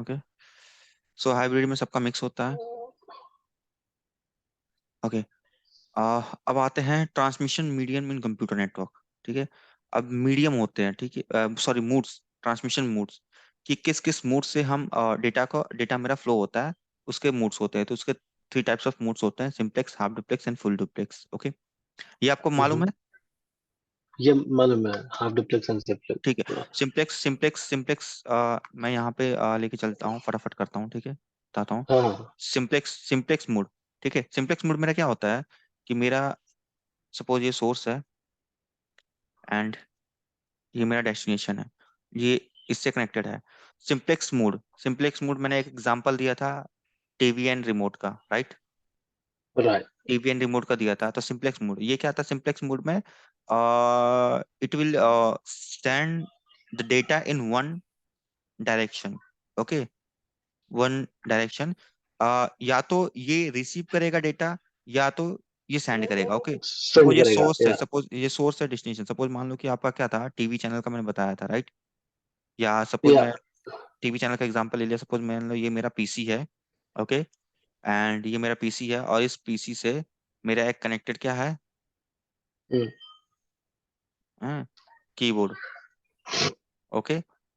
Okay, सो hybrid में सबका mix होता है। ओके, अब आते हैं transmission medium in computer network. ठीक है, अब मीडियम होते हैं, ठीक है, सॉरी मूड्स, ट्रांसमिशन मूड्स, कि किस किस मूड से हम डेटा मेरा फ्लो होता है, उसके मूड्स होते हैं। तो उसके थ्री टाइप्स ऑफ मूड्स होते हैं, simplex, half duplex and full duplex. Okay, ये आपको मालूम हम्म, है? ये मालूम है, हाफ डुप्लेक्स एंड ठीक है, सिंप्लेक्स। सिंप्लेक्स सिंप्लेक्स सिंप्लेक्स मैं यहाँ पे लेके चलता हूँ, फटाफट करता हूँ, ठीक है, बताता हूँ। हाँ हाँ। सिंप्लेक्स सिंप्लेक्स मोड, ठीक है, सिंप्लेक्स मोड मेरा क्या होता है कि मेरा सपोज ये सोर्स है एंड ये मेरा डेस्टिनेशन है, ये इससे कनेक्टेड है। सिंप्लेक्स मोड मैंने एक एग्जांपल दिया था, टीवी एंड रिमोट का, right? Right. TV and remote का दिया था। तो सिंप्लेक्स मोड ये क्या था? सिंप्लेक्स मोड में it will stand the data in one direction. Okay, one direction, या तो ये रिसीव करेगा डेटा, या तो ये सेंड करेगा। ओके, सेंड सपोज ये करेगा सोर्स है, या। सपोज ये सोर्स है, डेस्टिनेशन। सपोज मान लो कि आपका क्या था, टीवी चैनल का मैंने बताया था, राइट? या सपोज या। मैं टीवी चैनल का एग्जांपल ले लिया। सपोज मान लो ये मेरा पीसी है। ओके, एंड ये मेरा पीसी है, और इस पीसी से मेरा एक कनेक्टेड क्या है, हम्म, कीबोर्ड। ओके,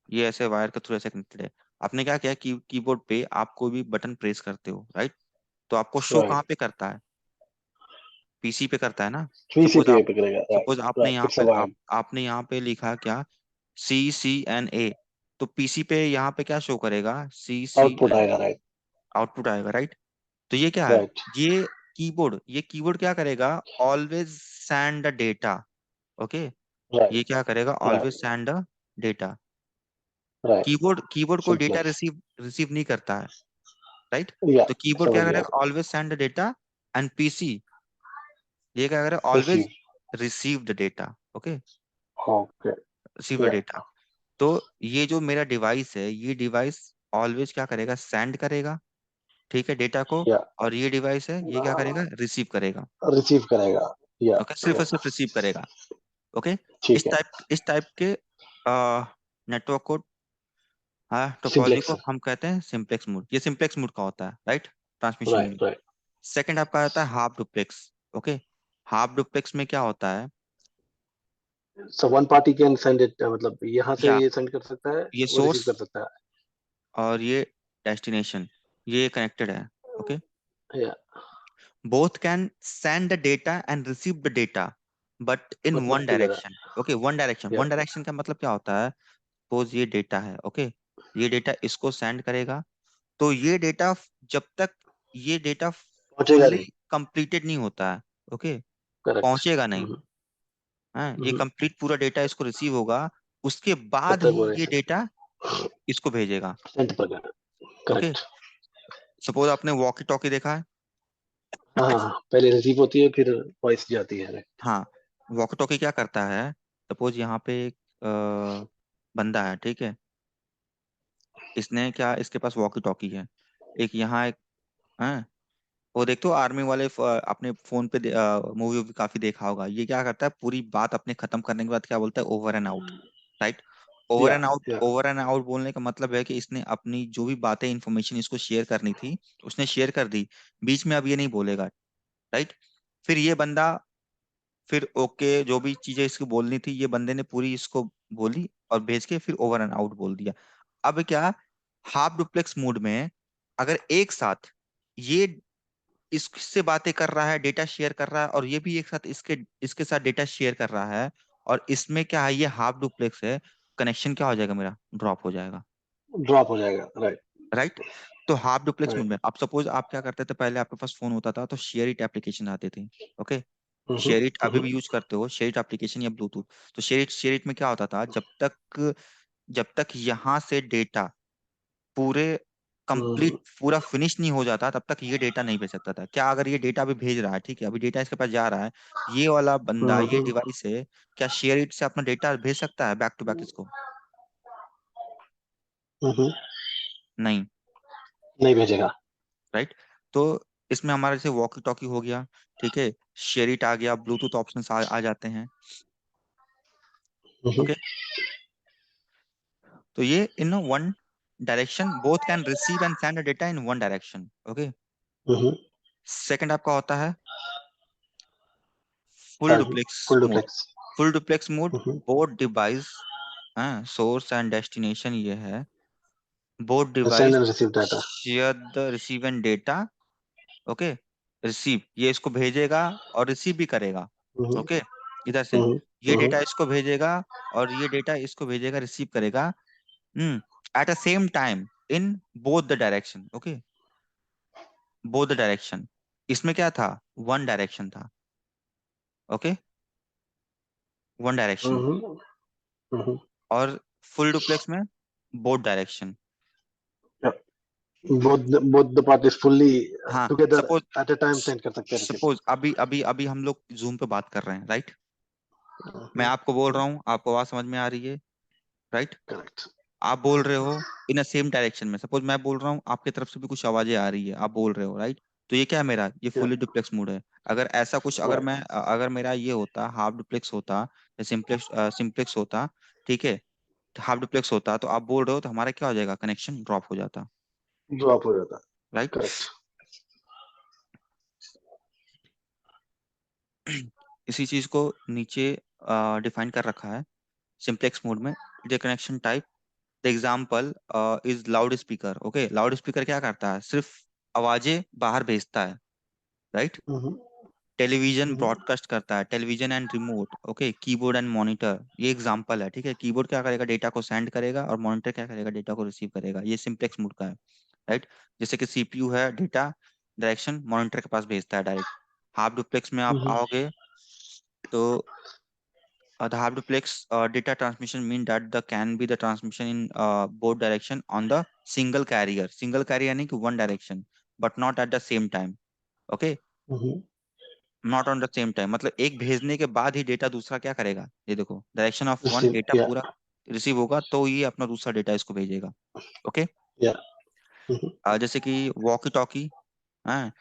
ये ऐसे वायर के थ्रू ऐसे कनेक्टेड है। आपने क्या किया कि कीबोर्ड पे आप कोई भी बटन प्रेस करते हो, राइट? तो आपको शो राइट। कहाँ पे करता है? पीसी पे करता है ना। थ्री सी सपोज पे आप पकड़ेगा, सपोज राइट आपने राइट, यहाँ इट्स अ पे वायर्ड। आपने यहाँ पे लिखा क्या, CCNA, तो पीसी पे यहाँ पे क्या शो करेगा? आउटपुट CCN, आएगा, राइट। आउटपुट आएगा, राइट? तो ये क्या है? राइट ये कीबोर्ड क्या करेगा? Always send the data. Okay, right ये क्या करेगा? Always right send the data. Right. Keyboard कोई डेटा सिंप्लेक्स। रिसीव नहीं करता है, राइट? या, तो कीबोर्ड क्या समझ गया। करेगा? Always send the data. And PC ये क्या करेगा? Always receive. Receive the data. Okay, okay. Receive the या डेटा। तो ये जो मेरा डिवाइस है, ये डिवाइस ऑलवेज क्या करेगा? सेंड करेगा, ठीक है, डेटा को। या। और ये डिवाइस है, ये क्या करेगा? रिसीव करेगा। रिसीव करेगा। या। ओके, सिर्फ या। और सिर्फ रिसीव करेगा। ओके, ठीक है। इस टाइप के नेटवर्क को, हाँ, टोपोलॉजी सिंप्लेक्स। को हम कहते हैं सिंप्लेक्स मोड। ये सिंप्लेक्स मोड का होता है, right? Transmission mode. Right right. Second आपका आता है half duplex. Okay, half duplex में क्या होता है? So one party can send it, मतलब यहाँ से या ये सेंड कर सकता है, ये वो रिसीव सोर्स कर सकता और ये डेस्टिनेशन, ये कनेक्टेड है। ओके, है। या, both can send the data and receive the data, but in but one not together. direction. Okay, one direction, या, वन डायरेक्शन का मतलब क्या होता है? सपोज ये डेटा है, ओके, ये डेटा इसको सेंड करेगा। तो ये डेटा, जब तक ये डेटा पहुंचेगा फुल्ली नहीं। कंप्लीटेड नहीं होता है, ओके, करेक्ट। पहुंचेगा नहीं। हाँ, ये कंप्लीट पूरा डेटा इसको रिसीव होगा, उसके तब बाद तक ही वो ये डेटा इसको भेजेगा। सेंड पर गया। Okay, correct. सपोज आपने वॉकी टॉकी देखा है। हाँ हाँ हाँ, पहले रिसीव होती है फिर वॉइस जाती है, राइट। हाँ, वॉकी टॉकी क्या करता है? सपोज यहाँ पे एक बंदा है, ठीक है, इसने क्या, इसके पास वॉकी टॉकी है, एक यहाँ एक, हाँ, वो देखते हो आर्मी वाले अपने फोन पे मूवी भी काफी देखा होगा। ये क्या करता है, पूरी बात अपने खत्म करने के बाद क्या बोलता है? Over and out, right? या या। ओवर एंड आउट बोलने का मतलब है कि इसने अपनी जो भी बातें, इंफॉर्मेशन इसको शेयर करनी थी, उसने शेयर कर दी, बीच में अब ये नहीं बोलेगा, राइट? फिर ये बंदा, फिर ओके, जो भी चीजें इसको बोलनी थी, ये बंदे ने पूरी इसको बोली और भेज के फिर ओवर एंड आउट बोल दिया। अब क्या, हाफ डुप्लेक्स मोड में अगर एक साथ ये इससे बातें कर रहा है, डेटा शेयर कर रहा है, और ये भी एक साथ इसके इसके साथ डेटा शेयर कर रहा है, और इसमें क्या है, ये हाफ डुप्लेक्स है, कनेक्शन क्या हो जाएगा मेरा? ड्रॉप हो जाएगा, ड्रॉप हो जाएगा, राइट राइट? तो हाफ डुप्लेक्स मोड राइट। में अब सपोज आप क्या करते थे, पहले आपके पास फोन होता था तो शेयर इट एप्लीकेशन आते थे। ओके, शेयर इट अभी भी यूज करते हो, शेयर इट एप्लीकेशन या ब्लूटूथ। तो शेयर इट में क्या होता था, जब तक यहाँ से डेटा पूरे कंप्लीट पूरा फिनिश नहीं हो जाता, तब तक ये डेटा नहीं भेज सकता था। क्या, अगर ये डेटा अभी भेज रहा है, ठीक है, अभी डेटा इसके पास जा रहा है, ये वाला बंदा, ये डिवाइस है, क्या शेयर इट से अपना डेटा भेज सकता है बैक टू बैक इसको? नहीं, नहीं भेजेगा। राइट? तो इसमें हमारे जैसे वॉकी टॉकी हो गया, ठीक है, शेयर इट आ गया, ब्लूटूथ ऑप्शन आ जाते हैं। ओके, तो ये in one direction, both can receive and send data in one direction. Okay. Hmm. Second आपका होता है full third, duplex full mode. Duplex. Full duplex mode, hmm. Both device, हाँ, source and destination ये है, both send device and receive data. Share the receive and data. Okay. Receive, ये इसको भेजेगा और रिसीव भी करेगा। हम्म। ओके। इधर से हम्म। ये हम्म। डेटा इसको भेजेगा और ये डेटा इसको भेजेगा, रिसीव करेगा। Hmm. At a same time in both the direction. Okay. Both the direction, इसमें क्या था, वन डायरेक्शन था। Okay. One direction. Hmm. Hmm. और फुल डुप्लेक्स में both direction. Both the parties fully हाँ, together suppose, at a time send कर सकते हैं रिसीव। सपोज अभी अभी अभी हम लोग जूम पे बात कर रहे हैं, राइट। मैं आपको बोल रहा हूँ, आपको आवाज समझ में आ रही है, राइट। करेक्ट। आप बोल रहे हो इन अ सेम डायरेक्शन में, सपोज मैं बोल रहा हूँ, आपकी तरफ से भी कुछ आवाजें आ रही है, आप बोल रहे हो, राइट। तो ये क्या है, मेरा ये या फुली डुप्लेक्स मोड है। अगर ऐसा कुछ, अगर राइट। अगर मेरा ये होता हाफ डुप्लेक्स होता या सिंप्लेक्स सिंप्लेक्स होता, ठीक है, हाफ डुप्लेक्स होता, तो आप बोल रहे हो तो हमारा क्या हो जाएगा, कनेक्शन ड्रॉप हो जाता, ड्रॉप हो जाता। राइट। करेक्ट। इसी चीज को नीचे डिफाइन कर रखा है सिंप्लेक्स मोड में। The connection type, the example is loud speaker. Okay, loud speaker क्या करता है, सिर्फ आवाजें बाहर भेजता है, राइट। हम्म। टेलीविजन हम्म। ब्रॉडकास्ट करता है, television and remote. Okay, keyboard and monitor, ये एग्जांपल है, ठीक है। कीबोर्ड क्या करेगा, डेटा को सेंड करेगा, और मॉनिटर क्या करेगा, डेटा को रिसीव करेगा। ये सिंप्लेक्स मोड का है, राइट। जैसे कि सीपीयू है, डेटा डायरेक्शन मॉनिटर के पास भेजता है डायरेक्ट। हाफ डुप्लेक्स में आप हम्म। आओगे तो the half duplex data transmission mean that the can be the transmission in both direction on the single carrier, single carrier यानी कि one direction, but not at the same time। okay, hmm. not on the same time, मतलब एक भेजने के बाद ही data दूसरा क्या करेगा, ये देखो, direction of one, receive data या पूरा रिसीव होगा तो ये अपना दूसरा डेटा इसको भेजेगा। ओके। या। हम्म। जैसे कि वॉकी टॉकी, हाँ,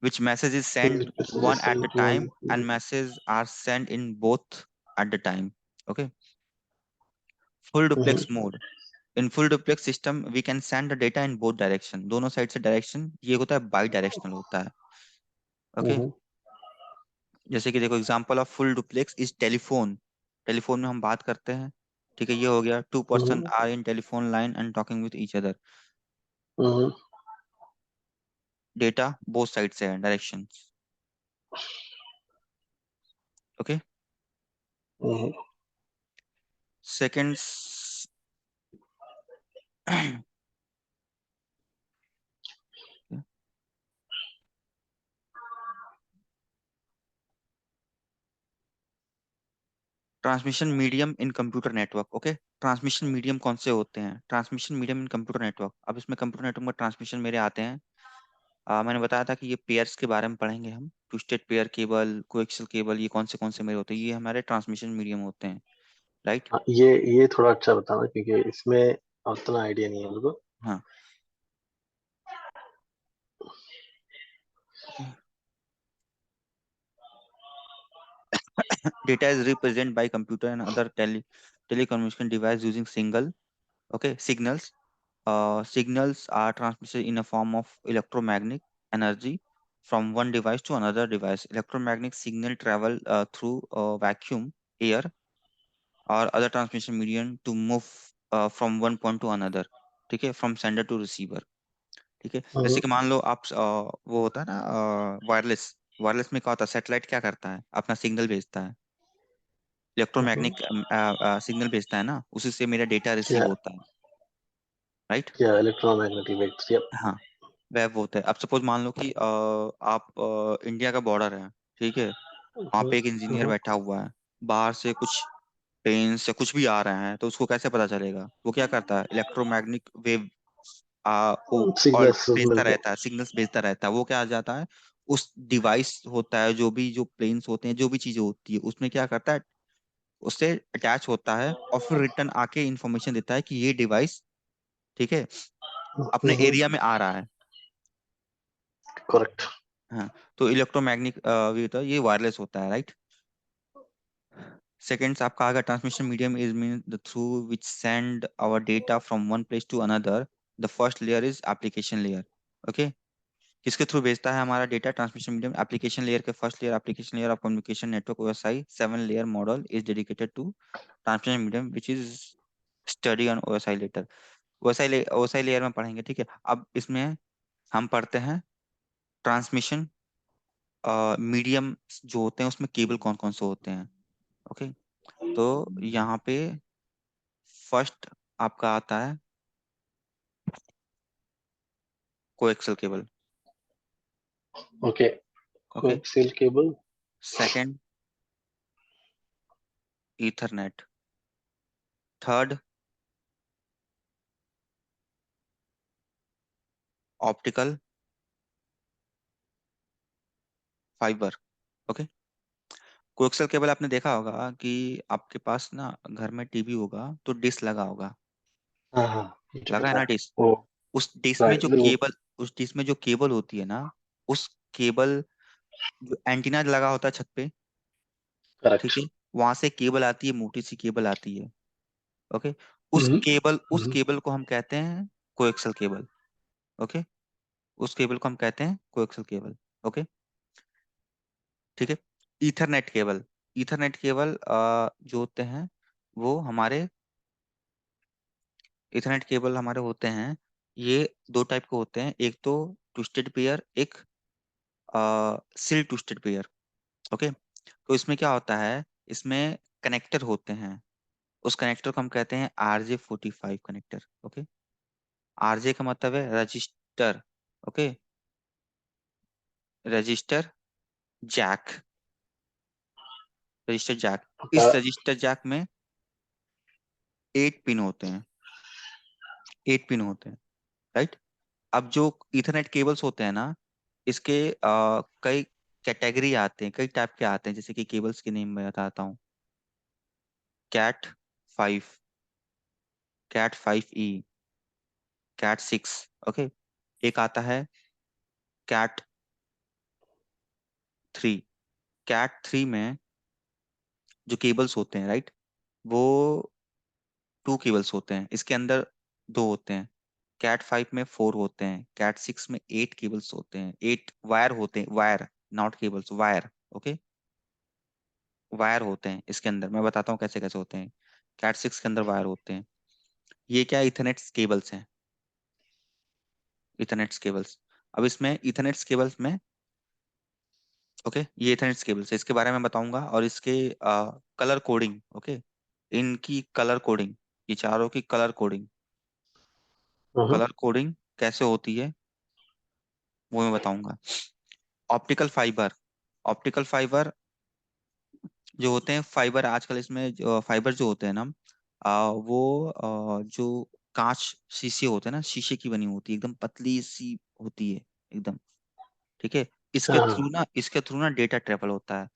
which message is sent one messages at a send one. time and messages are sent in both at the time। okay, full duplex mode, in full duplex system we can send the data in both direction, दोनों side से direction, ये होता है by directional होता है। Okay. जैसे कि देखो, example of full duplex is telephone. Telephone में हम बात करते हैं, ठीक है, ये हो गया, two person are in telephone line and talking with each other, data both side से है, direction. Okay. Seconds, transmission medium in computer network. Okay, transmission medium कौन से होते हैं, transmission medium in computer network. अब इसमें कंप्यूटर नेटवर्क में transmission मेरे आते हैं। मैंने बताया था कि ये पेयर्स के बारे में पढ़ेंगे हम, twisted pair cable, coaxial cable, ये कौन से मेरे होते हैं, ये हमारे ट्रांसमिशन मीडियम होते हैं, राइट। ये थोड़ा अच्छा बताना क्योंकि इसमें उतना आइडिया नहीं है मेरे को। हाँ। Data is represent by computer and other telecommunication device using single, okay, signals. Signals are transmitted in a form of electromagnetic energy from one device to another device. Electromagnetic signal travel through vacuum, air, or other transmission medium to move from one point to another, ठीक है, from sender to receiver। ठीक है, जैसे कि मान लो आप वो होता है ना, वायरलेस, वायरलेस में क्या होता है, सैटेलाइट क्या करता है, अपना सिग्नल भेजता है, इलेक्ट्रोमैग्नेटिक सिग्नल भेजता है ना, उसी से मेरा डेटा क्या रिसीव होता है, राइट। क्या इलेक्ट्रोमैग्नेटिक वेव्स। यप। हाँ, वह वो होता है। अब सपोज मान लो कि आप इंडिया का बॉर्डर है, ठीक है, वहां पे एक इंजीनियर बैठा हुआ है, बाहर से कुछ प्लेन से कुछ भी आ रहे हैं, तो उसको कैसे पता चलेगा, वो क्या करता है, इलेक्ट्रोमैग्नेटिक वेव को और सिग्नल्स भेजता मिलते रहता है, सिग्नल्स भेजता रहता है, वो क्या आ जाता है, उस डिवाइस होता है, जो भी जो प्लेन्स होते हैं, जो भी चीजें होती है, उसमें क्या करता है, उससे अटैच होता है, और फिर रिटर्न आके इंफॉर्मेशन देता है कि ये डिवाइस, ठीक है, अपने हैं। एरिया में आ रहा है। करेक्ट। हाँ, तो इलेक्ट्रोमैग्नेटिक वेव, ये वायरलेस होता है, राइट। सेकेंड्स आपका आगे, transmission medium is mean the through which send our data from one place to another. The first layer is application layer. Okay, किसके थ्रू भेजता है हमारा data transmission medium? Application layer के first layer, application layer of communication network OSI 7 layer model is dedicated to transmission medium which is study on OSI लेटर। OSI layer में पढ़ेंगे, ठीक है। अब इसमें हम पढ़ते हैं ट्रांसमिशन मीडियम जो होते हैं उसमें केबल कौन कौन से होते हैं। ओके, तो यहाँ पे फर्स्ट आपका आता है coaxial cable. Okay, okay, coaxial cable. Second Ethernet, third optical fibre. Okay, coaxial cable आपने देखा होगा कि आपके पास ना घर में टीवी होगा तो डिश लगा होगा, हाँ हाँ, मुझे लगा है पता ना है। डिश। वो उस डिश में राइट, जो वो। केबल, उस डिश में जो केबल होती है ना, उस केबल, जो एंटीना लगा होता है छत पे, करेक्ट। ठीक है, वहां से केबल आती है, मोटी सी केबल आती है। ओके, उस हम्म। केबल, उस हम्म। केबल को हम कहते हैं कोएक्सल केबल। ओके, उस केबल को हम कहते हैं कोएक्सल केबल। ओके, ठीक है। ईथरनेट केबल, ईथरनेट केबल जो होते हैं वो हमारे, इथरनेट केबल हमारे होते हैं, ये दो टाइप के होते हैं, एक तो ट्विस्टेड पेयर, एक सिल ट्विस्टेड पेयर। ओके, तो इसमें क्या होता है, इसमें कनेक्टर होते हैं, उस कनेक्टर को हम कहते हैं RJ45 कनेक्टर। ओके, आरजे का मतलब है register. Okay, register jack, register jack. आपका। इस रजिस्टर जैक में 8 पिन होते हैं, 8 पिन होते हैं, राइट। अब जो इथरनेट केबल्स होते हैं ना, इसके कई कैटेगरी आते हैं, कई टाइप के आते हैं, जैसे कि केबल्स के नेम मैं बताता हूँ। Cat 5, cat 5E, cat 6। Okay, एक आता है कैट 3। कैट 3 में जो केबल्स होते हैं, राइट, वो 2 केबल्स होते हैं, इसके अंदर दो होते हैं। कैट 5 में 4 होते हैं, कैट 6 में 8 केबल्स होते हैं, 8 वायर होते हैं, wire, not cables, wire. Okay, wire होते हैं इसके अंदर, मैं बताता हूँ कैसे कैसे होते हैं। कैट 6 के अंदर वायर होते हैं। ये क्या, इथरनेट केबल्स हैं, इथरनेट केबल्स। अब इसमें इथरनेट केबल्स में, ओके, ये इथरनेट केबल्स है, इसके बारे में बताऊंगा, और इसके कलर कोडिंग। ओके, इनकी कलर कोडिंग, ये चारों की कलर कोडिंग, हम्म। कलर कोडिंग कैसे होती है वो मैं बताऊंगा। ऑप्टिकल फाइबर, ऑप्टिकल फाइबर जो होते हैं, फाइबर आजकल इसमें फाइबर जो होते हैं ना, वो जो कांच शीशे होते हैं ना, शीशे की बनी होती है, एकदम पतली सी होती है, एकदम, ठीक है। इसके थ्रू हाँ। ना, इसके थ्रू ना डेटा ट्रेवल होता है।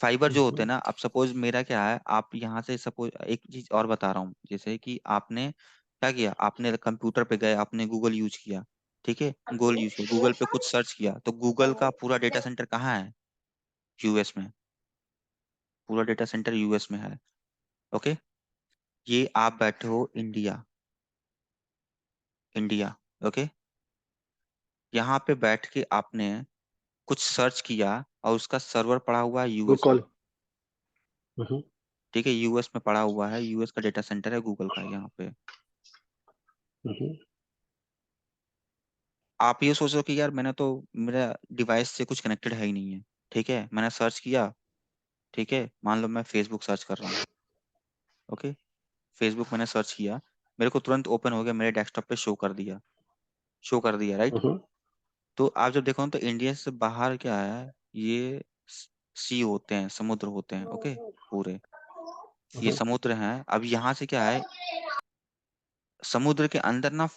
फाइबर जो होते हैं हम्म। ना, अब सपोज मेरा क्या है, आप यहाँ से सपोज एक चीज और बता रहा हूँ, जैसे कि आपने क्या किया, आपने कंप्यूटर पे गए, आपने गूगल यूज किया, ठीक है, गूगल यूज किया, गूगल पे कुछ सर्च किया, तो गूगल का पूरा डेटा सेंटर कहाँ है? यूएस में, पूरा डेटा सेंटर यूएस में है। ओके, ये आप बैठे हो इंडिया, इंडिया। ओके, यहाँ पे बैठ के आपने कुछ सर्च किया और उसका सर्वर पड़ा हुआ है वो यूएस में, कॉल। हम्म। ठीक है, यूएस में पड़ा हुआ है, यूएस का डेटा सेंटर है गूगल का यहाँ पे। हम्म। आप ये सोचो कि यार मैंने तो, मेरा डिवाइस से कुछ कनेक्टेड है ही नहीं है, ठीक है, मैंने सर्च किया, ठीक है, मान लो मैं फेसबुक सर्च कर रहा हूँ। ओके, फेसबुक मैंने सर्च किया, मेरे को तुरंत ओपन हो गया, मेरे डेस्कटॉप पे शो कर दिया, राइट। हम्म। तो आप जब देखो ना, तो इंडिया से बाहर क्या है, ये सी होते हैं, समुद्र होते हैं, ओके, पूरे ये हम्म। समुद्र हैं। अब यहाँ से क्या है, समुद्र के अंदर ना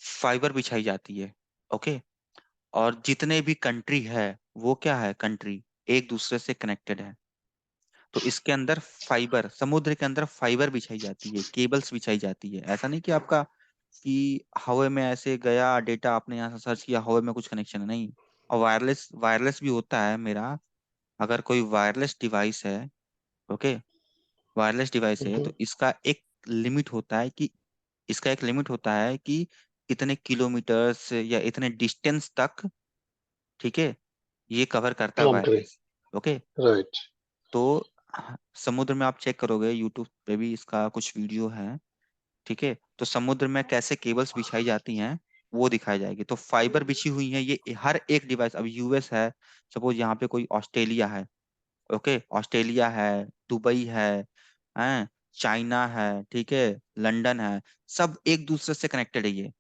फाइबर बिछाई जाती है। ओके, और जितने भी कंट्री है, वो क्या है, कंट्री एक दूसरे से कनेक्टेड है, तो इसके अंदर फाइबर, समुद्र के अंदर फाइबर बिछाई जाती है, केबल्स बिछाई जाती है। ऐसा नहीं कि आपका कि हवा में ऐसे गया डेटा, आपने यहाँ से सर्च किया, हवा में कुछ कनेक्शन है, नहीं। और वायरलेस, वायरलेस भी होता है मेरा, अगर कोई वायरलेस डिवाइस है, ओके, वायरलेस डिवाइस है, तो हम्म। इसका एक लिमिट होता है कि इसका एक लिमिट होता है कि इतने किलोमीटर्स या इतने डिस्टेंस तक, ठीक है, ये कवर करता है काम करे। वायरलेस। ओके। राइट। तो समुद्र में आप चेक करोगे, यूट्यूब पे भी इसका कुछ वीडियो है, ठीक है, तो समुद्र में कैसे केबल्स बिछाई जाती हैं वो दिखाई जाएगी। तो फाइबर बिछी हुई है ये हर एक डिवाइस। अब यूएस है, सपोज यहाँ पे कोई ऑस्ट्रेलिया है, ओके, ऑस्ट्रेलिया है, दुबई है, चाइना है, ठीक है, लंदन है, सब एक दूसरे से कनेक्टेड है ये।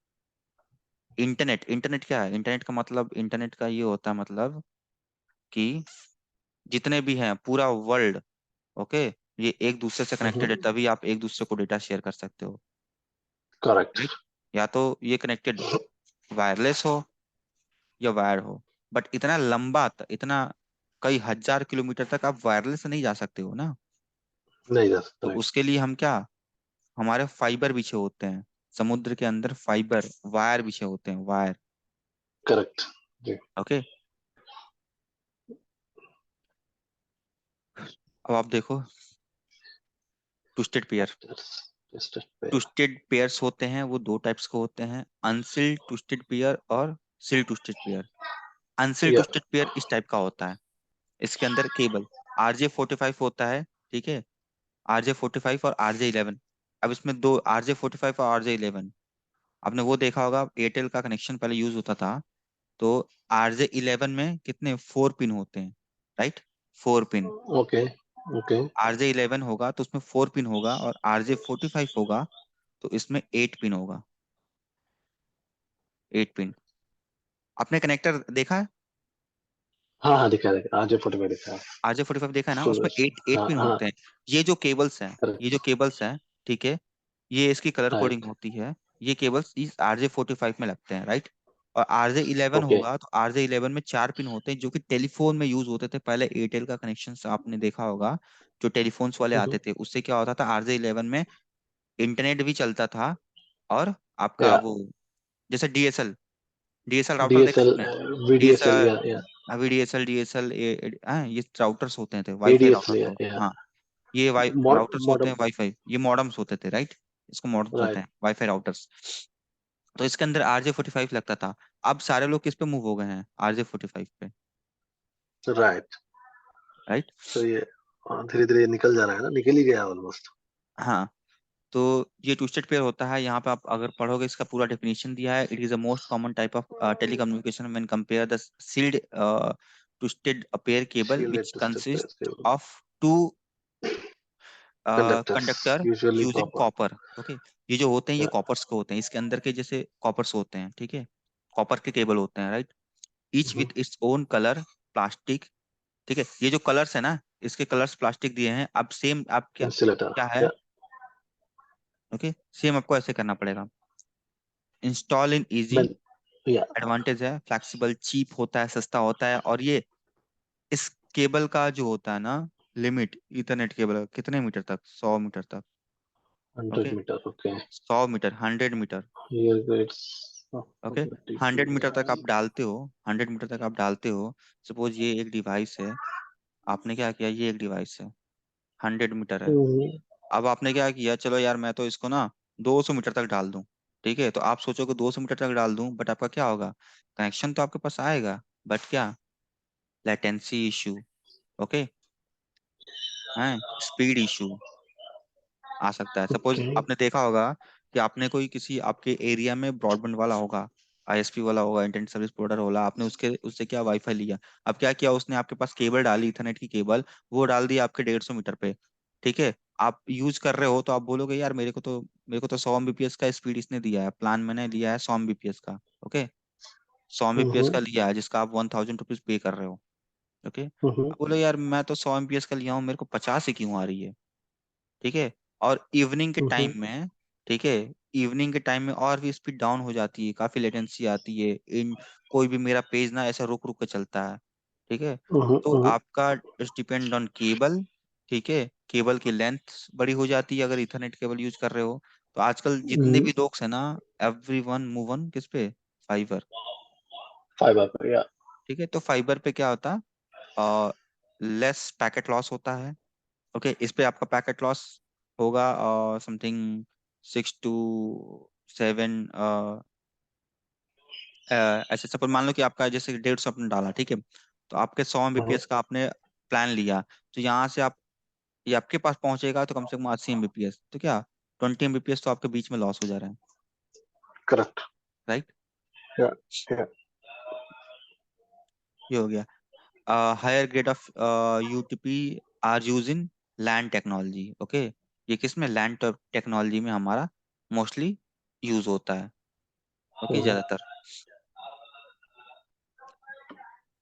इंटरनेट, इंटरनेट क्या है? इंटरनेट का मतलब, इंटरनेट का ये होता है मतलब कि जितने भी हैं पूरा वर्ल्ड, ओके, ये एक दूसरे से कनेक्टेड है, तभी आप एक दूसरे को डेटा शेयर कर सकते हो, करेक्ट। राइट? या तो ये कनेक्टेड वायरलेस हो या वायर हो, बट इतना लंबा इतना कई हजार किलोमीटर तक आप वायरलेस से नहीं जा सकते हो ना। नहीं जा सकता। तो राइट। उसके लिए हम क्या, हमारे फाइबर बिछे होते हैं समुद्र के अंदर, फाइबर वायर बिछे होते हैं, वायर। करेक्ट। जी। ओके। अब आप देखो, ट्विस्टेड पेयर। टेस्टेड पे। ट्विस्टेड पेयर्स होते हैं वो दो टाइप्स के होते हैं, अनसिल्ड ट्विस्टेड पेयर और सिल्ड ट्विस्टेड पेयर। अनसिल्ड या। ट्विस्टेड पेयर इस टाइप का होता है, इसके अंदर केबल RJ45 होता है, ठीक है, RJ45 और RJ11। अब इसमें दो, RJ45 और RJ11, आपने वो देखा होगा, एयरटेल का कनेक्शन पहले यूज होता था, तो RJ11 में कितने 4 पिन होते हैं, right? 4 pin. Okay. Okay. RJ11 होगा तो उसमें 4 पिन होगा, और RJ45 होगा तो इसमें 8 पिन होगा, 8 पिन। आपने कनेक्टर देखा है? हाँ हाँ, दिखा दिखा, आज फोटो में दिखा। RJ45 देखा है ना, फुल। उसमें एट एट हाँ पिन हाँ। होते हैं। ये जो केबल्स हैं, ये करेक्ट। जो केबल्स हैं, ठीक है, ये इसकी कलर कोडिंग राइट। होती है। ये केबल्स इस RJ45 में लगते हैं, राइट? और RJ11 ओके। होगा तो RJ11 में 4 पिन होते हैं, जो कि टेलीफोन में यूज होते थे पहले। एयरटेल का कनेक्शन आपने देखा होगा, जो टेलीफोन्स वाले आते थे, उससे क्या होता था, RJ11 में इंटरनेट भी चलता था, और आपका या। वो, जैसे डीएसएल, डीएसएल राउटर देखा डीएसएल। आपने? वीडीएसएल। डीएसएल, या। अभी डीएसएल, डीएसएल ये राउटर्स होते थे, वाईफाई एडीएसएल। राउटर्स या हो, या। हाँ, ये वाई राउटर्स होते मॉडम। हैं वाईफाई, ये मॉडम्स होते थे, राइट? इसको मॉडम्स होते राइट। हैं, वाईफाई राउटर्स। तो इसके अंदर RJ45 लगता था। अब सारे लोग किस पे मूव हो गए हैं, RJ45 पे, राइट। राइट? तो ये धीरे धीरे निकल जा रहा है ना, निकल ही गया ऑलमोस्ट। हाँ, तो ये ट्विस्टेड पेयर होता है। यहाँ पे आप अगर पढ़ोगे, इसका पूरा डेफिनेशन दिया है, it is a most common type of telecommunication when compare the sealed twisted pair cable shielded which twisted consist pair. Of two conductors. Conductor usually using copper. Copper. Okay, ये जो होते हैं ये या। कॉपर्स के होते हैं, इसके अंदर के जैसे कॉपर्स होते हैं, ठीक है, कॉपर के केबल होते हैं, right? Each with its own colour, plastic, ठीक है, ये जो कलर्स है ना, इसके कलर्स प्लास्टिक दिए हैं। अब सेम आप क्या इंसुलेटर। क्या है, या। ओके, सेम आपको ऐसे करना पड़ेगा। इंस्टॉल इन इजी, मैं। या। एडवांटेज है फ्लेक्सिबल, चीप होता है, सस्ता होता है। और ये इस केबल का जो होता है ना, लिमिट, इथरनेट केबल का कितने मीटर तक, 100 मीटर तक, 100 okay, metre. Okay. 100 metre, 100 metre, here it's okay, 100 metre तक आप डालते हो, 100 मीटर तक आप डालते हो। सपोज ये एक डिवाइस है, आपने क्या किया, ये एक डिवाइस है, 100 मीटर है। अब आपने क्या किया, चलो यार मैं तो इसको ना 200 मीटर तक डाल दूं, ठीक है, तो आप सोचोगे 200 मीटर तक डाल दूं, बट आपका क्या होगा, कनेक्शन तो आपके पास आएगा, बट क्या, लेटेंसी इशू, ओके, है, स्पीड इशू आ सकता है। Suppose okay. आपने देखा होगा कि आपने कोई किसी आपके एरिया में ब्रॉडबैंड वाला होगा, आईएसपी वाला होगा, इंटरनेट सर्विस प्रोवाइडर होगा, आपने उसके उससे क्या वाईफाई लिया। अब क्या किया उसने, आपके पास केबल डाली, इथरनेट की केबल, वो डाल दी आपके 150 मीटर पे, ठीक है, आप यूज कर रहे हो, तो आप बोलोगे यार मेरे को तो 100 Mbps का स्पीड इसने दिया है, प्लान मैंने लिया है 100 Mbps का, ओके, 100 Mbps का लिया है, जिसका आप 1000 रुपीज पे कर रहे हो, ओके। अब बोलो यार मैं तो 100 Mbps का लिया हूँ, मेरे को 50 ही क्यों आ रही है, ठीक है। और इवनिंग के टाइम में, ठीक है, इवनिंग के टाइम में और भी स्पीड डाउन हो जाती है, काफी लेटेंसी आती है इन, कोई भी मेरा पेज ना ऐसा रुक रुक के चलता है, ठीक है। तो आपका डिपेंड ऑन केबल, ठीक है, केबल की लेंथ बड़ी हो जाती है अगर इथरनेट केबल यूज कर रहे हो। तो आजकल जितने भी लोग हैं ना, एवरी वन मूव ऑन किस पे, फाइबर, फाइबर पर। या। ठीक है। तो फाइबर पे क्या होता है, लेस पैकेट लॉस होता है, ओके, इस पे आपका पैकेट लॉस होगा समथिंग 6 to 7 ऐसे सपोज मान लो कि आपका जैसे 150 आपने डाला, ठीक है, तो आपके 100 Mbps का आपने प्लान लिया, तो यहाँ से आप ये आपके पास पहुंचेगा तो कम से कम 80 Mbps, तो क्या 20 Mbps तो आपके बीच में लॉस हो जा रहा है, करेक्ट। राइट। या या ये हो गया। Higher grade of UTP are use in land technology, okay. ये किस में, लैंड टेक्नोलॉजी में हमारा मोस्टली यूज होता है, ओके, ज्यादातर,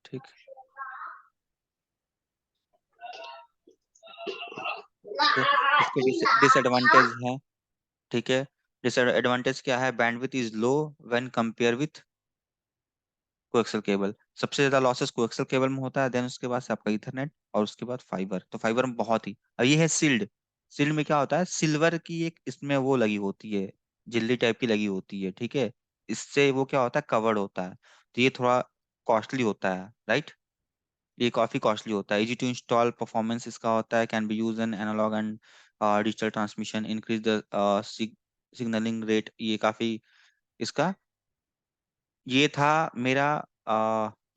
ठीक। तो इसके डिसएडवांटेज है, ठीक है। डिसएडवांटेज क्या है, bandwidth is low when compare with coaxial cable. सबसे ज्यादा लॉसेस कोएक्सियल केबल में होता है, देन उसके बाद से आपका ईथरनेट, और उसके बाद फाइबर। तो फाइबर में बहुत ही, और ये है सील्ड। सील्ड में क्या होता है, सिल्वर की एक इसमें वो लगी होती है, झिल्ली टाइप की लगी होती है, ठीक है। इससे वो क्या होता है, कवर्ड होता है। तो ये थोड़ा कॉस्टली होता है, राइट। ये काफी कॉस्टली होता है। इजी टू इंस्टॉल, परफॉर्मेंस इसका होता है, can be use in analogue and digital transmission, increase the signalling rate. ये काफी इसका, ये था मेरा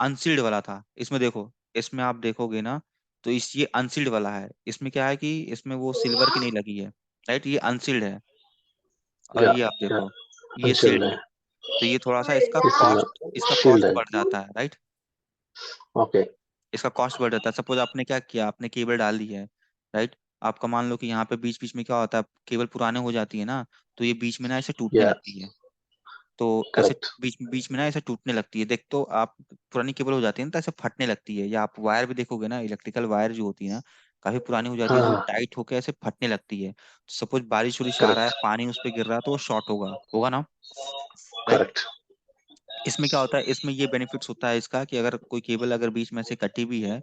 अनसील्ड वाला था। इसमें देखो, इसमें आप देखोगे ना, तो इस ये अनसील्ड वाला है। इसमें क्या है कि इसमें वो सिल्वर की नहीं लगी है, राइट, ये अनसील्ड है। और या ये आप या देखो, ये अनशील्ड सील्ड है। है। तो ये थोड़ा सा इसका शील्ड कॉस्ट है। बढ़ जाता है, राइट। ओके। इसका कॉस्ट बढ़ जाता है। सपोज आपने क्या किया, आपने केबल डाल दी है, राइट। आपका मान लो कि यहाँ पे बीच बीच में क्या होता है, केबल पुराने हो जाती है ना, तो ये बीच में ना ऐसे टूटने या लगती है। तो ऐसे करेक्ट। बीच बीच में ना ऐसे टूटने लगती है, देख तो आप, पुरानी केबल हो जाती है ना तो ऐसे फटने लगती है। या आप वायर भी देखोगे ना, इलेक्ट्रिकल वायर जो होती है ना, काफी पुरानी हो जाती है, तो वो हाँ टाइट होकर ऐसे फटने लगती है। तो सपोज बारिश उरिश आ रहा है, करेक्ट पानी उस पर गिर रहा है, तो वो शॉर्ट होगा होगा ना, राइट। करेक्ट। इसमें क्या होता है, इसमें ये बेनिफिट्स होता है इसका कि अगर कोई केबल अगर बीच में से कटी भी है,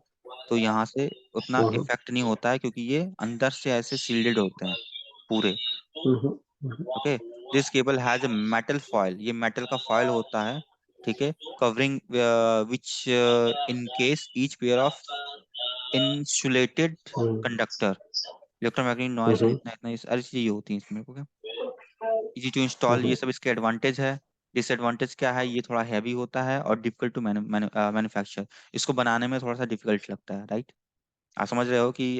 तो यहाँ से उतना हम्म इफेक्ट नहीं होता है, क्योंकि ये अंदर से ऐसे सील्डेड होते हैं पूरे, hmm hmm okay. This cable has a metal foil, ये मेटल का फॉयल होता है, ठीक है, covering which in case each pair of insulated conductor, electromagnetic noise, hmm इतना इतना अरे चीजें ये होती हैं इसमें, ओके। इजी टू इंस्टॉल, ये सब इसके एडवांटेज है। डिसएडवांटेज क्या है, ये थोड़ा हैवी होता है और डिफिकल्ट टू मैन्युफैक्चर, इसको बनाने में थोड़ा सा डिफिकल्ट लगता है, राइट। आप समझ रहे हो कि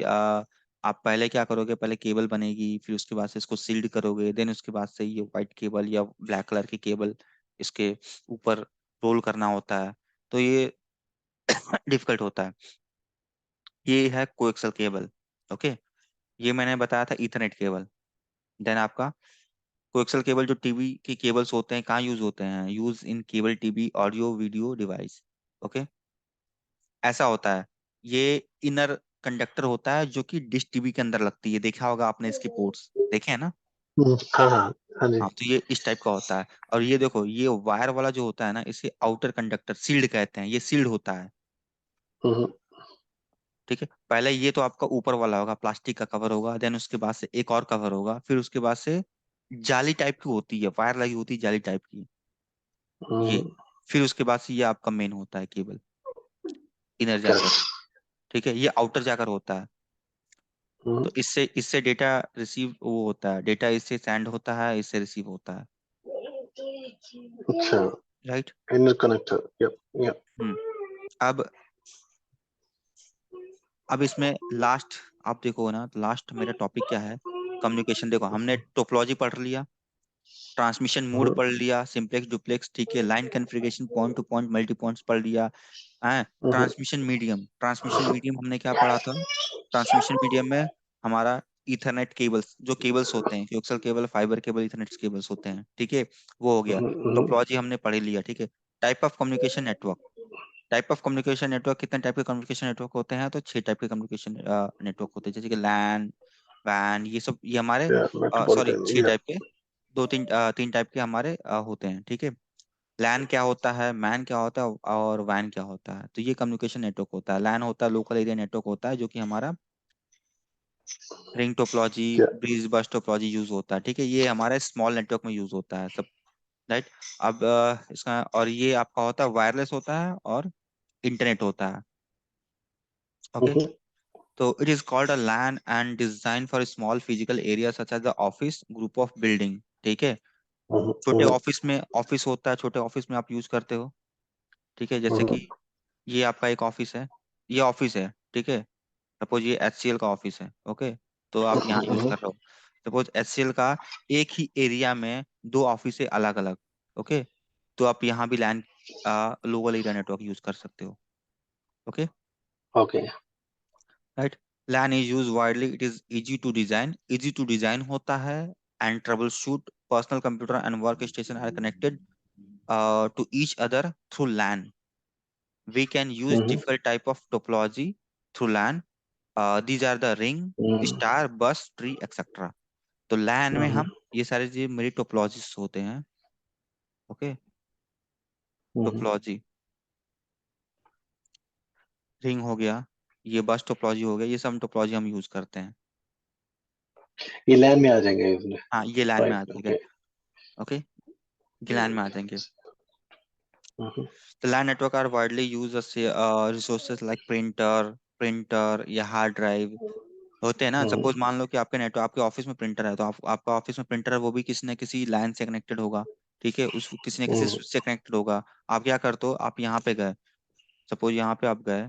आप पहले क्या करोगे, पहले केबल बनेगी, फिर उसके बाद से इसको सील्ड करोगे, देन उसके बाद से ये व्हाइट केबल या ब्लैक कलर की केबल इसके ऊपर रोल करना होता है, तो ये डिफिकल्ट होता है। ये है कोएक्सल केबल, ओके। ये मैंने बताया था ईथरनेट केबल। देन आपका कोएक्सल केबल, जो टीवी की केबल्स होते हैं, कहाँ यूज होते हैं, use in cable TV audio video device, okay. ऐसा होता है, ये इनर कंडक्टर होता है जो कि डिश टीवी के अंदर लगती है, देखा होगा आपने इसके पोर्ट्स देखे हैं ना। हाँ हाँ हाँ जी। हाँ, तो ये इस टाइप का होता है। और ये देखो, ये वायर वाला जो होता है ना, इसे आउटर कंडक्टर सील्ड कहते हैं, ये सील्ड होता है, हम्म ठीक है। पहले ये तो आपका ऊपर वाला होगा, प्लास्टिक का कवर होगा, देन उसके बाद से एक और कवर होगा, फिर उसके बाद से जाली टाइप की होती है, वायर लगी होती है जाली टाइप की, ये। फिर उसके बाद से ये आपका मेन होता है केबल, इनर जैकर, करेक्ट। ठीक है, ये आउटर जैकर होता है। तो इससे इससे डेटा रिसीव वो होता है, डेटा इससे सेंड होता है, इससे रिसीव होता है, अच्छा। Right. Inner connector. Yup yup. Hmm. अब अब इसमें लास्ट, आप देखो ना, तो लास्ट मेरा टॉपिक क्या है, कम्युनिकेशन। देखो, हमने टोपोलॉजी पढ़ लिया, ट्रांसमिशन मोड पढ़ लिया, सिंपलेक्स डुप्लेक्स, ठीक है, line configuration, point two point, multi points पढ़ लिया है। ट्रांसमिशन मीडियम हमने क्या पढ़ा था, ट्रांसमिशन मीडियम में हमारा ईथरनेट केबल्स, जो केबल्स होते हैं, coaxial cable, fibre cable, Ethernet cables होते हैं, ठीक है, वो हो गया। टोपोलॉजी हमने पढ़ लिया, ठीक है। Type of communication network, type of communication network, कितने टाइप के कम्युनिकेशन नेटवर्क होते हैं, तो 6 टाइप के कम्युनिकेशन नेटवर्क होते हैं, जैसे कि लैन, वैन, ये सब, ये हमारे, सॉरी, मेट्रोपॉलिटन। 6 टाइप के, दो तीन 3 टाइप के हमारे होते हैं, ठीक है। लैन क्या होता है, मैन क्या होता है, और वैन क्या होता है, तो ये कम्युनिकेशन नेटवर्क होता है। लैन होता है लोकल एरिया नेटवर्क होता है, जो कि हमारा रिंग टोपोलॉजी, या ब्रीज बस टोपोलॉजी यूज होता है, ठीक है, ये हमारे स्मॉल नेटवर्क में यूज होता है सब, राइट। अब इसका, और ये आपका होता है वायरलेस होता है, और इंटरनेट होता है, ओके। तो it is called a LAN and design for small physical area such as the office group of building. ठीक है, छोटे हम्म, ऑफिस में ऑफिस होता है, छोटे ऑफिस में आप यूज करते हो। ठीक है, जैसे हम्म, कि ये आपका एक ऑफिस है, ये ऑफिस है। ठीक है, सपोज ये HCL का ऑफिस है। ओके, तो आप यहाँ यूज हम्म, कर रहे हो। सपोज HCL का एक ही एरिया में दो ऑफिस है अलग अलग। ओके, तो आप यहाँ भी LAN local area network use कर सकते हो। Okay, okay. Right. LAN is use widely, it is easy to design, easy to design होता है and troubleshoot. Personal computer and workstation are connected to each other through LAN. We can use hmm, different type of topology through LAN. These are the ring, hmm, star, bus, tree, etc. तो LAN में हम्म, हम ये सारे जो मेरी topologies होते हैं। Okay, हम्म। Topology, ring हो गया, ये बस टोपोलॉजी हो गया, ये सब टोपोलॉजी हम यूज करते हैं। ये लैन में आ जाएंगे इसमें। हाँ, ये LAN में आ राइट, जाएंगे। ओके। ओके, ये LAN में आ जाएंगे। हम्म, The LAN network are widely used as resources like printer या हार्ड ड्राइव होते हैं ना। हम्म, सपोज मान लो कि आपके नेटवर्क, आपके ऑफिस में प्रिंटर है, तो आपका ऑफिस में प्रिंटर है, वो भी किसी न किसी लाइन से कनेक्टेड होगा। ठीक है, उस किसी न किसी हम्म, स्विच से कनेक्टेड होगा। आप क्या करते हो, आप यहाँ पे गए, सपोज यहाँ पे आप गए,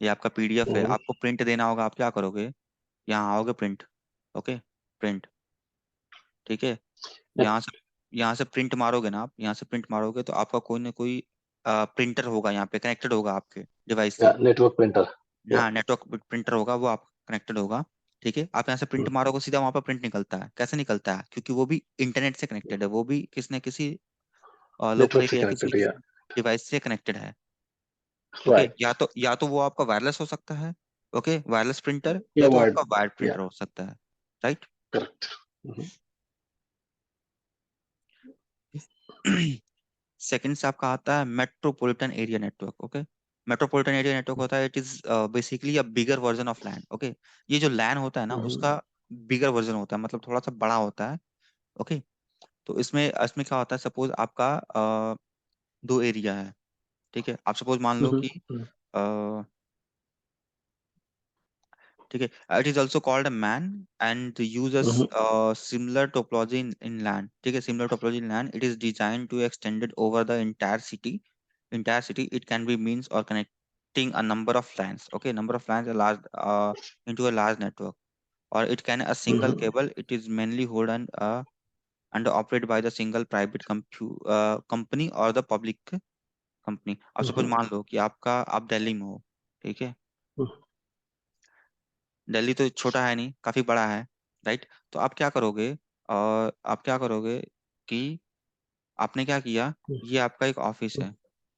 ये आपका PDF है, हम्म। आपको प्रिंट देना होगा, आप क्या करोगे, यहाँ आओगे प्रिंट। Okay, print. ठीक है, यहाँ से यहाँ से प्रिंट मारोगे ना, आप यहाँ से प्रिंट मारोगे तो आपका कोई ना कोई प्रिंटर होगा यहाँ पे कनेक्टेड होगा आपके डिवाइस से। Network printer. या। हाँ, नेटवर्क प्रिंटर होगा, वो आप कनेक्टेड होगा। ठीक है, आप यहाँ से प्रिंट मारोगे, सीधा वहां पर प्रिंट निकलता है। कैसे निकलता है, क्योंकि वो भी इंटरनेट से कनेक्टेड है, वो भी किसी न किसी लोकल नेटवर्क से एरिया किसी कनेक्टेड, या। डिवाइस से कनेक्टेड है। Okay, right. या तो वो आपका वायरलेस हो सकता है। ओके, वायरलेस प्रिंटर, या या तो वायर्ड। आपका वायर्ड या। प्रिंटर हो सकता है। राइट। करेक्ट। सेकंड से आपका आता है metropolitan area network. Okay, metropolitan area network होता है, it is basically a bigger version of LAN. Okay, ये जो लैन होता है ना, उसका बिगर वर्जन होता है, मतलब थोड़ा सा बड़ा होता है। ओके, तो इसमें इसमें क्या होता है, सपोज आपका दो एरिया है। ठीक है, आप सपोज मान लो कि अ, ठीक है, it is also called MAN and uses similar topology in land. ठीक है, similar topology in land, it is design to extended over the entire city. It can be means or connecting a number of lines. Okay, number of lines a large into a large network, or it can a single cable. It is mainly hold and operated by the single private company or the public company. अब suppose मान लो कि आप दिल्ली में हो। ठीक है, दिल्ली तो छोटा है नहीं, काफी बड़ा है। राइट, तो आप क्या करोगे, और आप क्या करोगे कि आपने क्या किया, ये आपका एक ऑफिस है।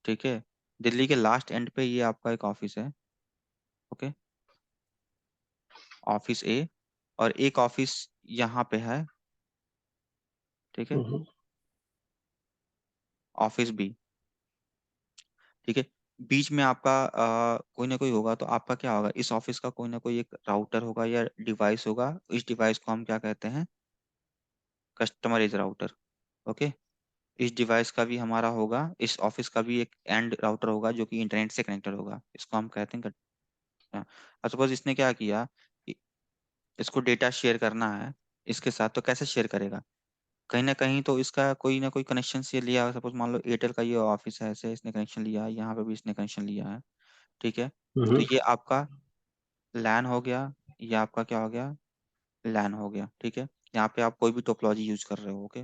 ठीक है, दिल्ली के लास्ट एंड पे ये आपका एक ऑफिस है। ओके, ऑफिस ए, और एक ऑफिस यहाँ पे है। ठीक है, ऑफिस बी। ठीक है, बीच में आपका कोई ना कोई होगा, तो आपका क्या होगा, इस ऑफिस का कोई ना कोई एक राउटर होगा या डिवाइस होगा। इस डिवाइस को हम क्या कहते हैं, कस्टमर एज राउटर। ओके, इस डिवाइस का भी हमारा होगा, इस ऑफिस का भी एक एंड राउटर होगा जो कि इंटरनेट से कनेक्टेड होगा, इसको हम कहते हैं सपोज इसने क्या किया, इ- इसको डेटा शेयर करना है इसके साथ, तो कैसे शेयर करेगा, कहीं ना कहीं तो इसका कोई ना कोई कनेक्शन से लिया। सपोज मान लो एयरटेल का ये ऑफिस है, ऐसे इसने कनेक्शन लिया है, यहाँ पे भी इसने कनेक्शन लिया है। ठीक है, तो ये आपका लैन हो गया, ये आपका क्या हो गया, लैन हो गया। ठीक है, यहाँ पे आप कोई भी टोपोलॉजी यूज कर रहे हो। ओके,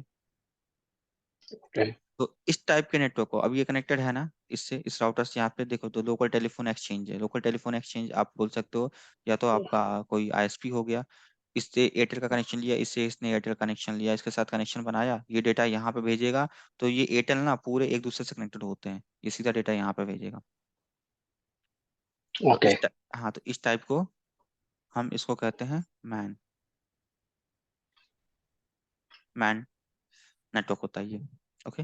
तो इस टाइप के नेटवर्क को, अब ये कनेक्टेड है ना इससे, इस राउटर से यहाँ पे देखो, तो लोकल टेलीफोन एक्सचेंज है। लोकल टेलीफोन एक्सचेंज आप बोल सकते हो, या तो आपका कोई ISP हो गया, इससे एयरटेल का कनेक्शन लिया, इससे इसने एयरटेल कनेक्शन लिया, इसके साथ कनेक्शन बनाया, ये डेटा यहाँ पे भेजेगा। तो ये एयरटेल ना पूरे एक दूसरे से कनेक्टेड होते हैं, ये सीधा डेटा यहाँ पे भेजेगा। तो ओके। हाँ, तो इस टाइप को हम इसको कहते हैं मैन मैन नेटवर्क होता है ये। ओके,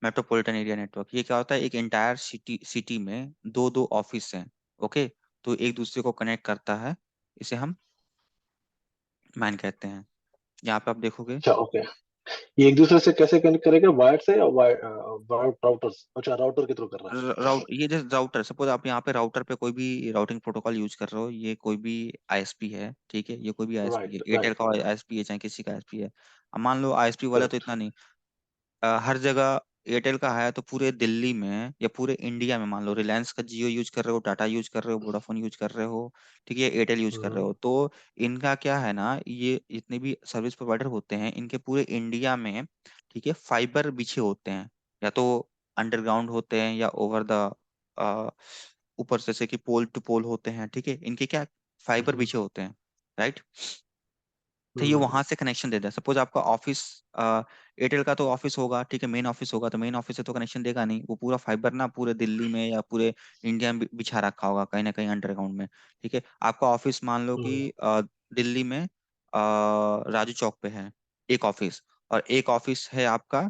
मेट्रोपॉलिटन एरिया नेटवर्क, ये क्या होता है, एक एंटायर सिटी सिटी में दो दो ऑफिस हैं। ओके, तो एक दूसरे को कनेक्ट करता है, इसे हम मैन कहते हैं। यहाँ पे आप देखोगे, अच्छा, ओके। ये एक दूसरे से कैसे कनेक्ट करेगा, वायर से या वायर, वायर राउटर, अच्छा राउटर के थ्रू कर रहा राउट ये जैसे राउटर, सपोज आप यहाँ पे राउटर पे कोई भी राउटिंग प्रोटोकॉल यूज कर रहे हो, ये कोई भी आईएसपी है, ठीक है, ये कोई भी है। आईएसपी है, राइट एयरटेल राइट का आईएसपी है चाहे किसी का आईएसपी है। अब मान लो आईएसपी वाला तो करेक्ट। इतना नहीं, हर जगह एयरटेल का है तो पूरे दिल्ली में या पूरे इंडिया में, मान लो रिलायंस का जियो यूज कर रहे हो, टाटा यूज कर रहे हो, वोडाफोन यूज कर रहे हो, ठीक है, एयरटेल यूज कर रहे हम्म हो, तो इनका क्या है ना, ये जितने भी सर्विस प्रोवाइडर होते हैं इनके पूरे इंडिया में, ठीक है, फाइबर बिछे होते हैं, या तो अंडरग्राउंड होते हैं या ओवर द ऊपर से, जैसे कि पोल टू पोल होते हैं, ठीक है, इनके क्या फाइबर हम्म बिछे होते हैं, राइट। तो ये हम्म वहां से कनेक्शन देता है। सपोज आपका ऑफिस, एयरटेल का तो ऑफिस होगा, ठीक है, मेन ऑफिस होगा, तो मेन ऑफिस से तो कनेक्शन देगा नहीं, वो पूरा फाइबर ना पूरे दिल्ली में या पूरे इंडिया में बिछा रखा होगा कहीं ना कहीं अंडरग्राउंड में, ठीक है। आपका ऑफिस मान लो कि हम्म दिल्ली में राजू चौक पे है एक ऑफिस, और एक ऑफिस है आपका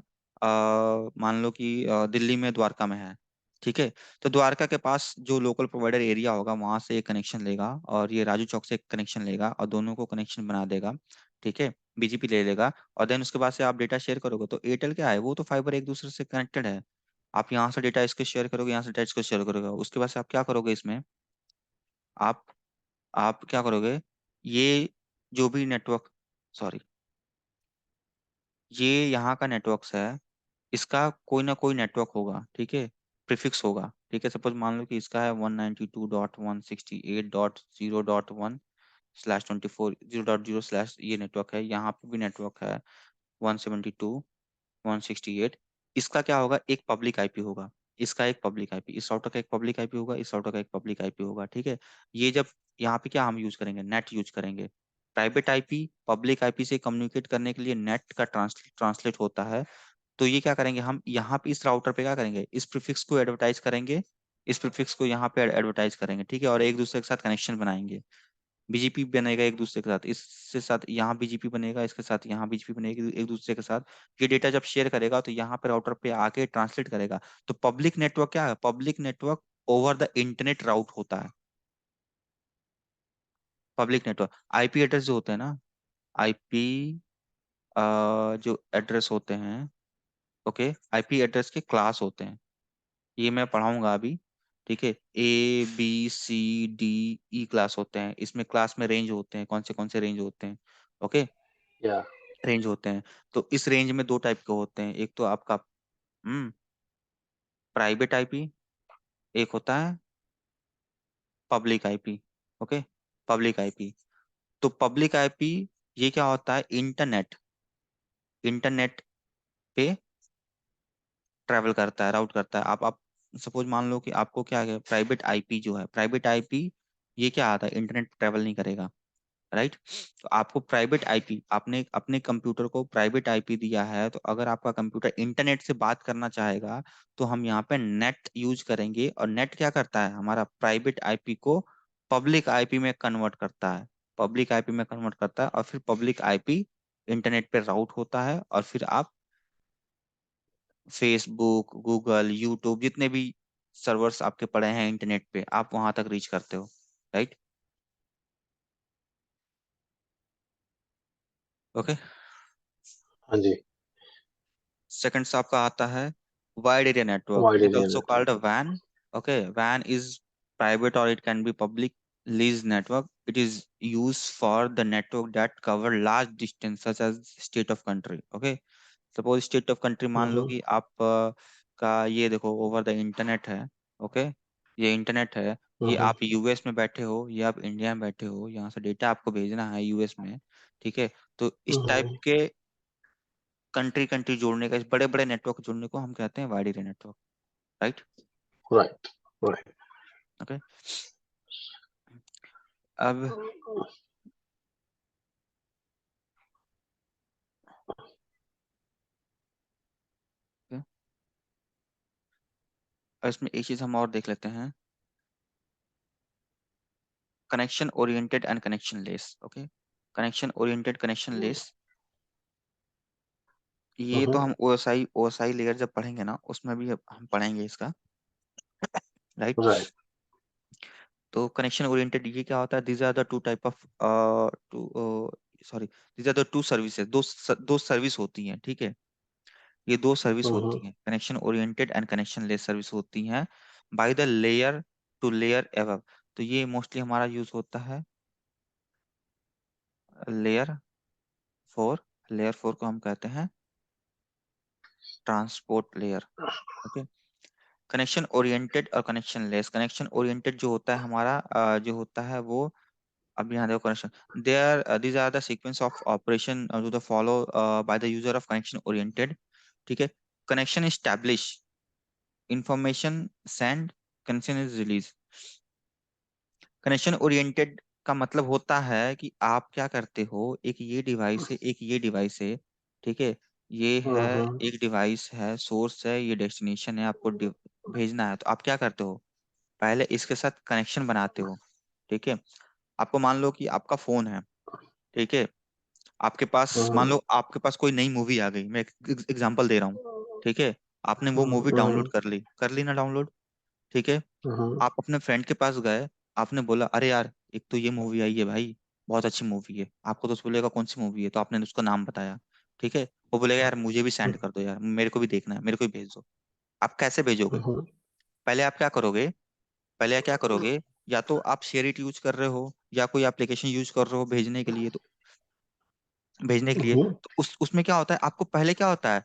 मान लो कि दिल्ली में द्वारका में है, ठीक है। तो द्वारका के पास जो लोकल प्रोवाइडर एरिया होगा वहां से एक कनेक्शन लेगा, और ये राजू चौक से एक कनेक्शन लेगा, और दोनों को कनेक्शन बना देगा, ठीक है, बीजीपी ले लेगा। और देन उसके बाद से आप डेटा शेयर करोगे, तो एयरटेल क्या है, वो तो फाइबर एक दूसरे से कनेक्टेड है। आप यहाँ से डेटा इसके शेयर करोगे, यहाँ से डेटा इसको शेयर करोगे, उसके बाद से आप क्या करोगे इसमें, आप आप क्या करोगे, ये जो भी नेटवर्क, सॉरी, ये यहाँ का नेटवर्क्स है, इसका कोई ना कोई नेटवर्क होगा, ठीक है, प्रीफिक्स होगा, ठीक है। सपोज मान लो कि इसका है 192.168.0.1/24 ये नेटवर्क है, यहाँ पे भी नेटवर्क है 172.168। इसका क्या होगा, एक पब्लिक आईपी होगा, इसका एक पब्लिक आईपी, इस राउटर का एक पब्लिक आईपी होगा, इस राउटर का एक पब्लिक आईपी होगा, ठीक है। ये जब यहाँ पे क्या हम यूज करेंगे, नेट यूज करेंगे, प्राइवेट आईपी पब्लिक आईपी से कम्युनिकेट करने के लिए नेट का ट्रांसलेट होता है। तो ये क्या करेंगे, हम यहाँ पे इस राउटर पे क्या करेंगे, इस प्रीफिक्स को एडवर्टाइज करेंगे, इस प्रीफिक्स को यहाँ पे एडवर्टाइज करेंगे, ठीक है, और एक दूसरे के साथ कनेक्शन बनाएंगे, बीजीपी बनेगा एक दूसरे के साथ, इसके साथ यहाँ बीजीपी बनेगा, इसके साथ यहाँ बीजीपी बनेगी एक दूसरे के साथ। ये डेटा जब शेयर करेगा तो यहाँ पे राउटर पे आके ट्रांसलेट करेगा। तो पब्लिक नेटवर्क क्या है, public network over the internet route होता है, पब्लिक नेटवर्क। आईपी एड्रेस जो होते हैं ना, आईपी जो एड्रेस होते हैं, ओके, आईपी एड्रेस के क्लास होते हैं, ये मैं पढ़ाऊंगा अभी, ठीक है। A B C D E class होते हैं, इसमें क्लास में रेंज होते हैं, कौन से रेंज होते हैं, ओके, या रेंज होते हैं। तो इस रेंज में दो टाइप के होते हैं, एक तो आपका प्राइवेट आईपी, एक होता है public IP, okay, public IP. तो पब्लिक आईपी ये क्या होता है, इंटरनेट, इंटरनेट पे ट्रैवल करता है, राउट करता है। आप सपोज मान लो कि आपको क्या है, प्राइवेट आईपी जो है, प्राइवेट आईपी ये क्या आता है, इंटरनेट ट्रैवल नहीं करेगा, राइट। तो आपको प्राइवेट आईपी, आपने अपने कंप्यूटर को प्राइवेट आईपी दिया है, तो अगर आपका कंप्यूटर इंटरनेट से बात करना चाहेगा तो हम यहाँ पे नेट यूज करेंगे, और नेट क्या करता है, हमारा प्राइवेट आईपी को पब्लिक आईपी में कन्वर्ट करता है, पब्लिक आईपी में कन्वर्ट करता है, और फिर पब्लिक आईपी इंटरनेट पे राउट होता है, और फिर आप फेसबुक, गूगल, यूट्यूब, जितने भी सर्वर्स आपके पड़े हैं इंटरनेट पे, आप वहां तक रीच करते हो, राइट, ओके। हाँ जी। सेकंड से आपका आता है wide area network, wide it is area also network. Called a van, okay. Van is private और it can be public lease network, it is use for the network that cover large distance such as state of country, okay. Suppose state of country मान लो हम्म कि आप का ये देखो over the internet है, okay, ये internet है, ये हम्म आप यूएस में बैठे हो, ये आप इंडिया में बैठे हो, यहाँ से डेटा आपको भेजना है यूएस में, ठीक है। तो इस टाइप हम्म के कंट्री कंट्री जोड़ने का, इस बड़े बड़े नेटवर्क जोड़ने को हम कहते हैं wide area network, right, right right. Okay. अब इसमें एक चीज हम और देख लेते हैं, connection oriented and connection less, okay. Connection oriented, connection less, ये तो हम्म हम ओएसआई लेयर जब पढ़ेंगे ना उसमें भी हम पढ़ेंगे इसका, राइट। राइट। तो कनेक्शन ओरिएंटेड ये क्या होता है, these are the two type of two sorry, these are the two services, दो सर्विस होती हैं, ठीक है। ये दो सर्विस हम्म, होती हैं, connection oriented and connectionless service होती हैं by the layer to layer एवब। तो ये मोस्टली हमारा यूज होता है लेयर फोर। लेयर फोर को हम कहते हैं transport layer. Okay. Connection oriented और कनेक्शन लेस, कनेक्शन ओरिएंटेड जो होता है हमारा जो होता है वो, अब यहाँ देखो connection, there these are the sequence of operation to the follow by the user of connection oriented, ठीक है। Connection establish, information send, connection is release. Connection oriented का मतलब होता है कि आप क्या करते हो, एक ये डिवाइस है, एक ये डिवाइस है, ठीक है। ये है, हम्म, एक डिवाइस है, सोर्स है, ये डेस्टिनेशन है, आपको भेजना है, तो आप क्या करते हो, पहले इसके साथ कनेक्शन बनाते हो, ठीक है। आपको मान लो कि आपका फोन है, ठीक है। आपके पास, मान हम्म, लो आपके पास कोई नई मूवी आ गई, मैं एग्जांपल दे रहा हूँ, ठीक है। आपने वो मूवी डाउनलोड हम्म, कर ली ना डाउनलोड, ठीक है। हम्म, आप अपने फ्रेंड के पास गए, आपने बोला अरे यार एक तो ये मूवी आई है भाई, बहुत अच्छी मूवी है, आपको तो बोलेगा कौन सी मूवी है, तो आपने उसका नाम बताया, ठीक है। वो बोलेगा यार मुझे भी सेंड कर दो यार, मेरे को भी देखना है, मेरे को भी भेज दो। आप कैसे भेजोगे, हम्म, पहले आप क्या करोगे, पहले क्या करोगे, या तो आप शेयर इट यूज कर रहे हो, या कोई एप्लीकेशन यूज कर रहे हो भेजने के लिए, तो भेजने के लिए, हम्म, तो उसमें क्या होता है, आपको पहले क्या होता है,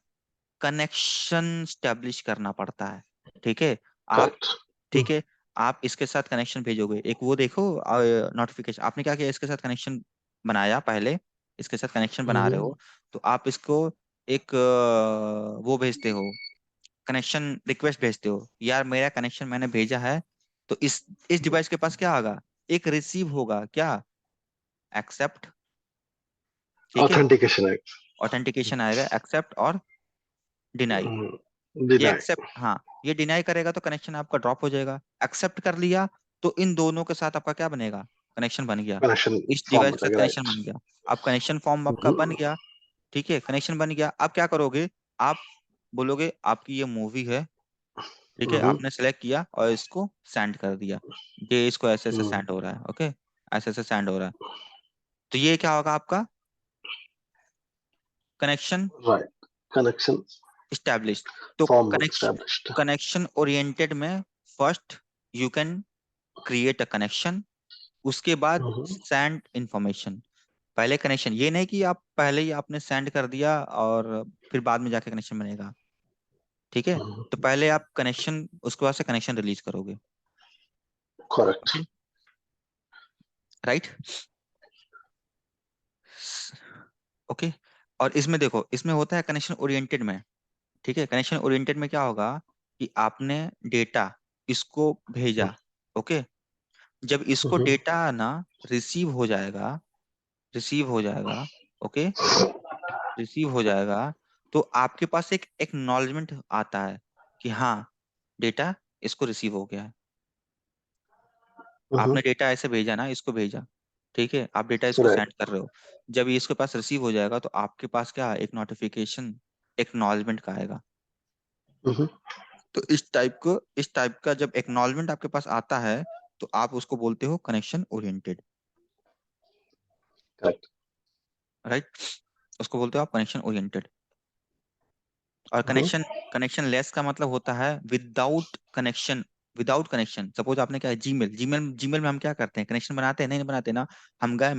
कनेक्शन स्टेब्लिश करना पड़ता है, ठीक है। आप, करेक्ट। ठीक है, आप इसके साथ कनेक्शन भेजोगे, एक वो देखो नोटिफिकेशन, आपने क्या किया, इसके साथ कनेक्शन बनाया पहले, इसके साथ कनेक्शन बना रहे हम्म, हो, तो आप इसको एक वो भेजते हो, कनेक्शन रिक्वेस्ट भेजते हो, यार मेरा कनेक्शन मैंने भेजा है, तो इस डिवाइस के पास क्या होगा, एक रिसीव होगा क्या, एक्सेप्ट, ठीक है। Authentication act. ऑथेंटिकेशन आएगा, एक्सेप्ट और डिनाई। ये डिनाई। एक्सेप्ट, हाँ, ये डिनाई करेगा तो कनेक्शन आपका ड्रॉप हो जाएगा, एक्सेप्ट कर लिया तो इन दोनों के साथ आपका क्या बनेगा, कनेक्शन बन गया, कनेक्शन इस फॉर्म डिवाइस हो के साथ जाएगा, कनेक्शन राइट। बन गया। अब कनेक्शन फॉर्म आपका बन गया, ठीक है, कनेक्शन बन गया, अब क्या करोगे, आप बोलोगे आपकी ये मूवी है, ठीक है, आपने सेलेक्ट किया और इसको सेंड कर दिया, ये इसको ऐसे ऐसे सेंड हो रहा है, ओके, ऐसे ऐसे सेंड हो रहा है, तो ये क्या होगा आपका, कनेक्शन राइट। Connection established। तो form connection, established. Connection oriented में first you can create a connection, उसके बाद सेंड इंफॉर्मेशन। पहले कनेक्शन, ये नहीं कि आप पहले ही आपने सेंड कर दिया और फिर बाद में जाके कनेक्शन बनेगा, ठीक है। तो पहले आप कनेक्शन, उसके बाद से कनेक्शन रिलीज करोगे, करेक्ट। Okay, right, okay. और इसमें देखो, इसमें होता है कनेक्शन ओरिएंटेड में, ठीक है, कनेक्शन ओरिएंटेड में क्या होगा कि आपने डेटा इसको भेजा, ओके, जब इसको डेटा ना रिसीव हो जाएगा, रिसीव हो जाएगा, ओके, रिसीव हो जाएगा, तो आपके पास एक एक्नॉलेजमेंट आता है कि हाँ डेटा इसको रिसीव हो गया है। आपने डेटा ऐसे भेजा ना, इसको भेजा, ठीक है, आप डेटा इसको राइट। सेंड कर रहे हो, जब ये इसके पास रिसीव हो जाएगा तो आपके पास क्या, एक नोटिफिकेशन एक्नॉलेजमेंट का आएगा। तो इस टाइप का जब एक्नॉलेजमेंट आपके पास आता है, तो आप उसको बोलते हो कनेक्शन ओरिएंटेड, करेक्ट। राइट, उसको बोलते हो आप कनेक्शन ओरिएंटेड। और कनेक्शन, कनेक्शन लेस का मतलब होता है without connection, without connection. Suppose आपने क्या है, जीमेल, जीमेल में हम क्या करते हैं, कनेक्शन बनाते हैं, नहीं बनाते ना, हम गए